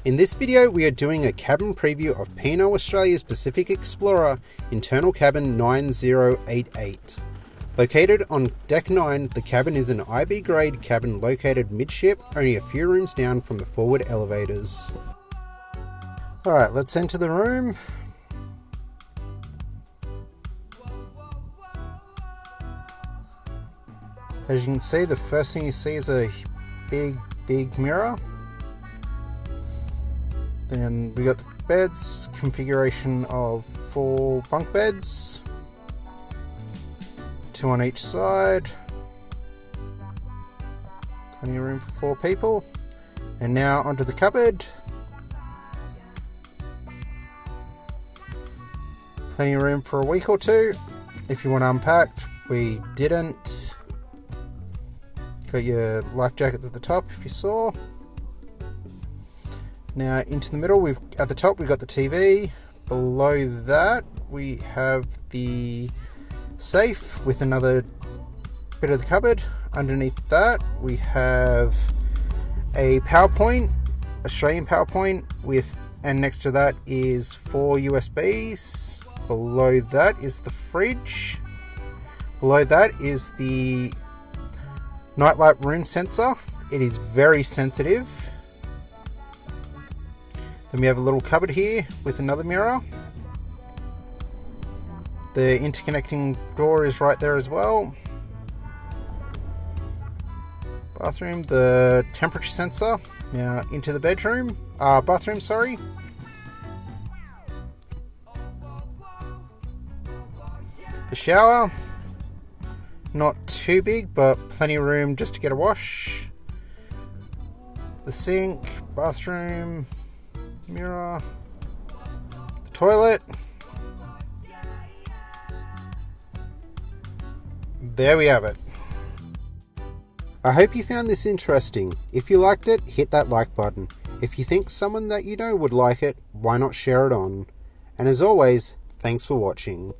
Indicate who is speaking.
Speaker 1: In this video we are doing a cabin preview of P&O Australia's Pacific Explorer internal cabin 9088. Located on deck 9, the cabin is an IB grade cabin located midship, only a few rooms down from the forward elevators. Alright, let's enter the room. As you can see, the first thing you see is a big mirror. Then we got the beds, configuration of 4 bunk beds, 2 on each side, plenty of room for 4 people. And now onto the cupboard. Plenty of room for a week or two if you want to unpack. We didn't. Got your life jackets at the top if you saw. Now into the middle, at the top we've got the TV. Below that we have the safe with another bit of the cupboard. Underneath that we have a PowerPoint, Australian PowerPoint and next to that is 4 USBs. Below that is the fridge. Below that is the nightlight room sensor. It is very sensitive. Then we have a little cupboard here with another mirror. The interconnecting door is right there as well. Bathroom, the temperature sensor. Now into the bathroom, sorry. The shower, not too big, but plenty of room just to get a wash. The sink, bathroom, mirror, the toilet. There we have it. I hope you found this interesting. If you liked it, hit that like button. If you think someone that you know would like it, why not share it on? And as always, thanks for watching.